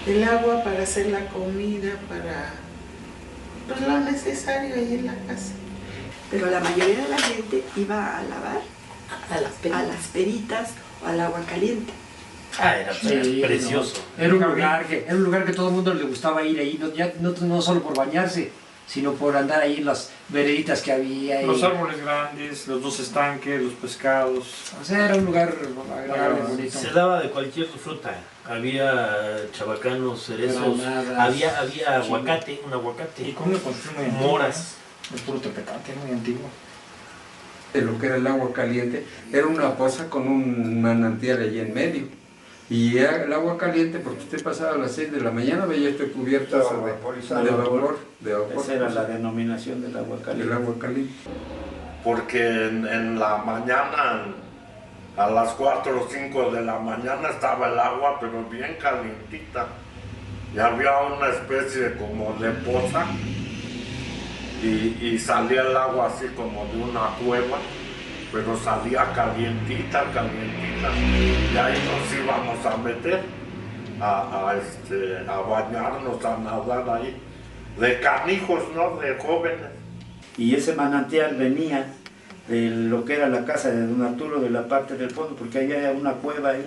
el agua para hacer la comida, para pues, lo necesario ahí en la casa. Pero la mayoría de la gente iba a lavar a las peritas o al agua caliente. Ah, era precioso. No. Era un lugar que todo el mundo le gustaba ir ahí, no solo por bañarse, sino por andar ahí en las vereditas que había. Los árboles grandes, los dos estanques, los pescados. O sea, era un lugar agradable, bonito. Se daba de cualquier fruta. Había chabacanos, cerezos, había aguacate, un aguacate. Y con una construcción muy antigua, moras. El puro tepecate, muy antiguo. De lo que era el agua caliente, era una poza con un manantial allí en medio. Y era el agua caliente, porque usted pasaba a las 6 de la mañana, veía este cubierto de vapor. Esa era la denominación del agua caliente. Del agua caliente. Porque en la mañana, a las 4 o 5 de la mañana estaba el agua, pero bien calientita. Y había una especie como de poza y salía el agua así como de una cueva, pero salía calientita. Y ahí nos íbamos a meter a bañarnos, a nadar ahí. De canijos, ¿no? De jóvenes. Y ese manantial venía de lo que era la casa de don Arturo, de la parte del fondo, porque ahí había una cueva ahí,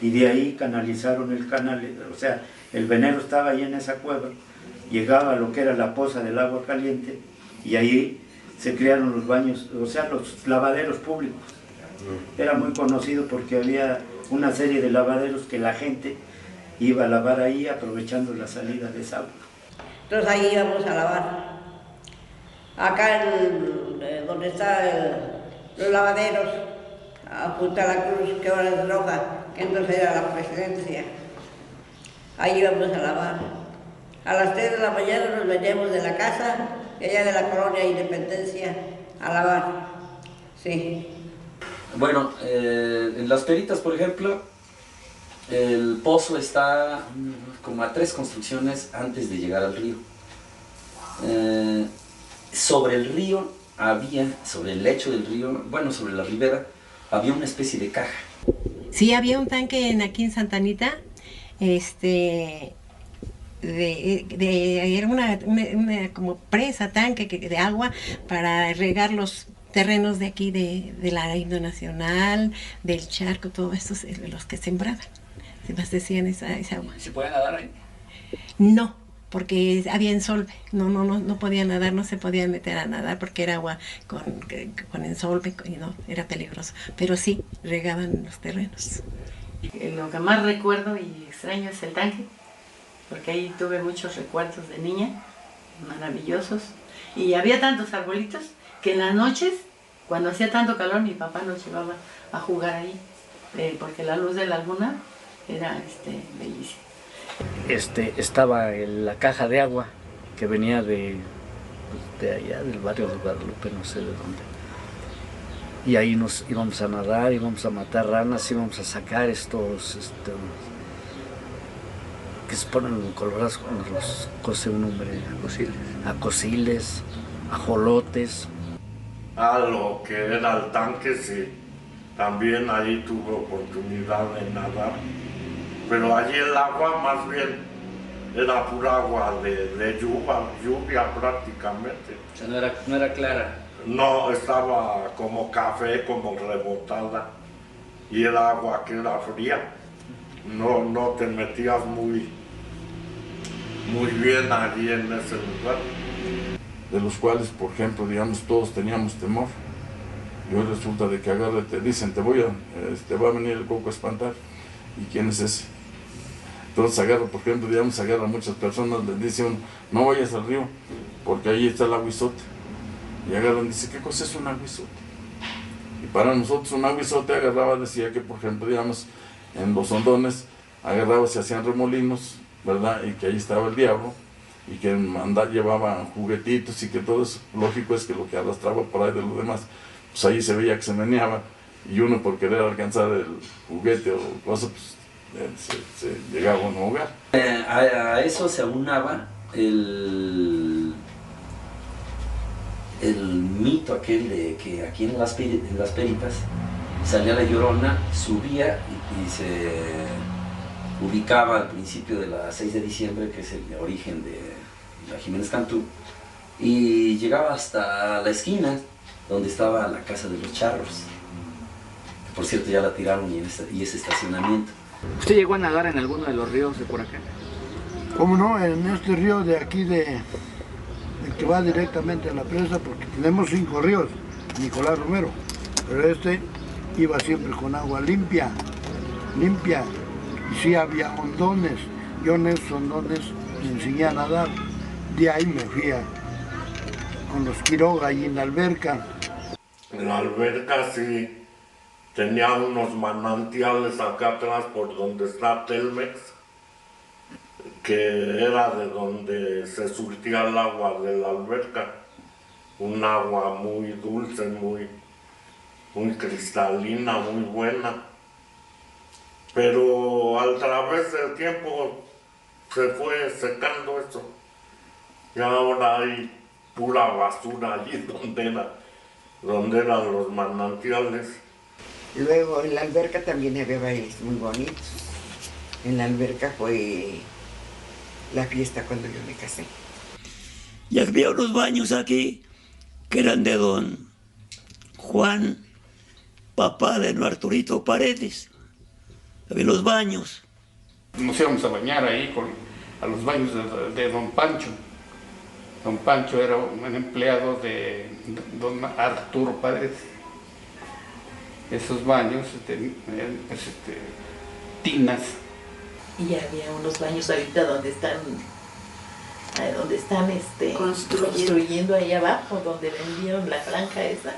y de ahí canalizaron el canal, o sea, el venero estaba ahí en esa cueva, llegaba a lo que era la poza del agua caliente, y ahí se crearon los baños, o sea, los lavaderos públicos. Era muy conocido porque había una serie de lavaderos que la gente iba a lavar ahí aprovechando la salida de esa agua. Entonces ahí íbamos a lavar. Acá donde están los lavaderos, a Punta La Cruz, que ahora es Roja, que entonces era la presidencia. Ahí íbamos a lavar. A las 3 de la mañana nos veníamos de la casa, de allá de la colonia Independencia, a lavar. Sí. Bueno, en Las Peritas, por ejemplo, el pozo está como a 3 construcciones antes de llegar al río. Sobre el río había, sobre el lecho del río, bueno, sobre la ribera, había una especie de caja. Sí, había un tanque aquí en Santa Anita, era una como presa, tanque de agua para regar los terrenos de aquí, de la Himno Nacional, del Charco, todo esto, los que sembraban, se abastecían esa agua. ¿Se puede nadar ahí? No, porque había ensolve, no podía nadar, no se podía meter a nadar porque era agua con ensolve y no, era peligroso, pero sí, regaban los terrenos. Lo que más recuerdo y extraño es el tanque, porque ahí tuve muchos recuerdos de niña, maravillosos, y había tantos arbolitos que en las noches, cuando hacía tanto calor, mi papá nos llevaba a jugar ahí, porque la luz de la laguna era bellísima. Estaba la caja de agua que venía de allá, del barrio de Guadalupe, no sé de dónde. Y ahí nos íbamos a nadar, íbamos a matar ranas, íbamos a sacar estos que se ponen colorados cuando los cose un hombre, acosiles, ajolotes. A lo que era el tanque, sí. También ahí tuve oportunidad de nadar. Pero allí el agua más bien era pura agua de lluvia prácticamente. O sea, no era clara. No, estaba como café, como rebotada. Y el agua que era fría. No te metías muy bien allí en ese lugar. De los cuales, por ejemplo, digamos, todos teníamos temor. Y hoy resulta de que te dicen, te va a venir el coco a espantar. ¿Y quién es ese? Entonces por ejemplo, agarra a muchas personas, les dice uno, no vayas al río, porque ahí está el aguizote. Y agarran, dice, ¿qué cosa es un aguizote? Y para nosotros un aguizote decía que, por ejemplo, en los hondones, se hacían remolinos, ¿verdad? Y que ahí estaba el diablo, y que llevaban juguetitos y que todo eso, lógico es que lo que arrastraba por ahí de los demás, pues ahí se veía que se meneaba, y uno por querer alcanzar el juguete o cosa, pues se llegaba a un hogar. A eso se aunaba el mito aquel de que aquí en las Peritas salía la Llorona, subía y ubicaba al principio de la 6 de diciembre, que es el origen de la Jiménez Cantú, y llegaba hasta la esquina donde estaba la casa de los charros, que por cierto ya la tiraron y ese estacionamiento. ¿Usted llegó a nadar en alguno de los ríos de por acá? ¿Cómo no? En este río de aquí, el que va directamente a la presa, porque tenemos 5 ríos, Nicolás Romero, pero este iba siempre con agua limpia, y sí había hondones. Yo en esos hondones me enseñé a nadar, de ahí me fui con los Quiroga y en la alberca. En la alberca sí tenía unos manantiales acá atrás por donde está Telmex, que era de donde se surtía el agua de la alberca. Un agua muy dulce, muy cristalina, muy buena. Pero a través del tiempo se fue secando eso. Y ahora hay pura basura allí donde eran los manantiales. Luego en la alberca también había bailes muy bonitos. En la alberca fue la fiesta cuando yo me casé. Y había unos baños aquí que eran de don Juan, papá de don Arturito Paredes. Había los baños. Nos íbamos a bañar ahí a los baños de don Pancho. Don Pancho era un empleado de don Arturo Paredes. Esos baños tenían tinas. Y había unos baños ahorita donde están construyendo ahí abajo, donde vendieron la franja esa.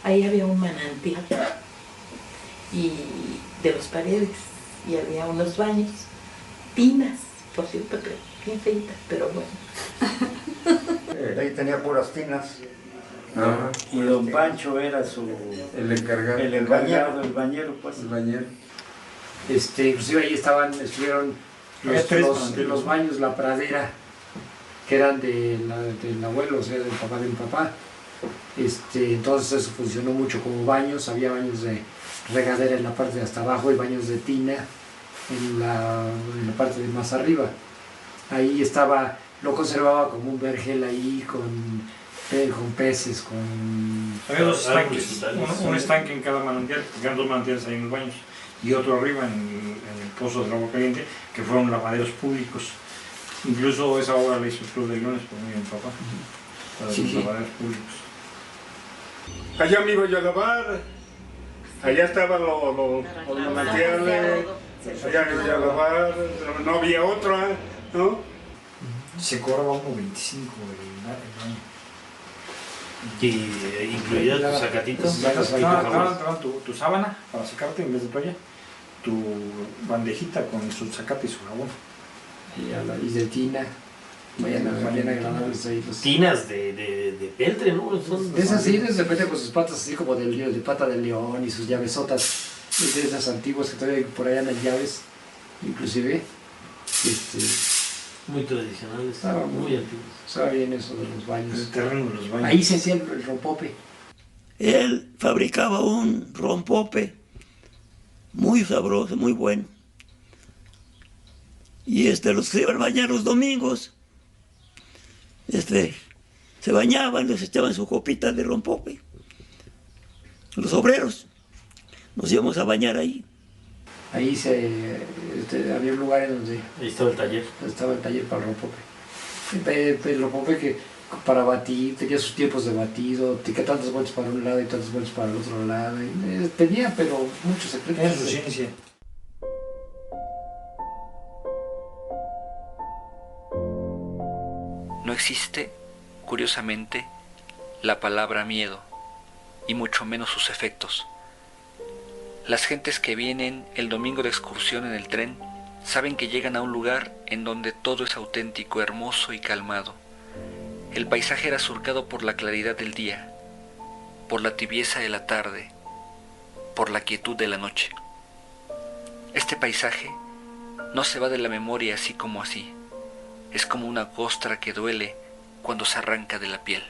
Ahí había un manantial y de los Paredes, y había unos baños, tinas, por cierto, que bien feitas, pero bueno. Ahí tenía puras tinas. Ajá. Y don Pancho era el encargado. El bañero, pues. El bañero. Inclusive ahí estuvieron los baños, la pradera, que eran del abuelo, o sea, del papá de mi papá. Entonces eso funcionó mucho como baños. Había baños de regadera en la parte de hasta abajo y baños de tina en la parte de más arriba. Ahí estaba, lo conservaba como un vergel ahí con peces, con... Había dos estanques, un estanque en cada manantial, porque eran 2 manantiales ahí en los baños, y otro arriba en el pozo del agua caliente, que fueron lavaderos públicos. Incluso esa obra la hizo el Club de Leones por mí y mi papá, para los lavaderos públicos. Allá me iba yo a lavar, allá estaban los manantiales, allá me iba yo a lavar, no había otra, ¿no? Se cobraba 1.25 el año. ¿Y incluía tus sacatitos? Tu sábana para secarte en vez de toalla, tu bandejita con su zacate y su jabón. Y de tina. Vayan agradables ahí. Tinas de peltre, ¿no? De esas sí, de repente con sus patas así como de pata de león y sus llavesotas, de esas antiguas que todavía por allá andan llaves, inclusive. Muy tradicionales, muy antiguos. Estaba bien eso de los baños. El terreno de los baños. Ahí se hacía el rompope. Él fabricaba un rompope muy sabroso, muy bueno. Y los que iban a bañar los domingos, se bañaban, les echaban su copita de rompope. Los obreros nos íbamos a bañar ahí. Ahí había un lugar en donde... Ahí estaba el taller. Estaba el taller para el rompope. El rompope que para batir, tenía sus tiempos de batido, tenía tantas vueltas para un lado y tantas vueltas para el otro lado. Tenía, pero muchos secretos. Era su ciencia. No existe, curiosamente, la palabra miedo, y mucho menos sus efectos. Las gentes que vienen el domingo de excursión en el tren saben que llegan a un lugar en donde todo es auténtico, hermoso y calmado. El paisaje era surcado por la claridad del día, por la tibieza de la tarde, por la quietud de la noche. Este paisaje no se va de la memoria así como así. Es como una costra que duele cuando se arranca de la piel.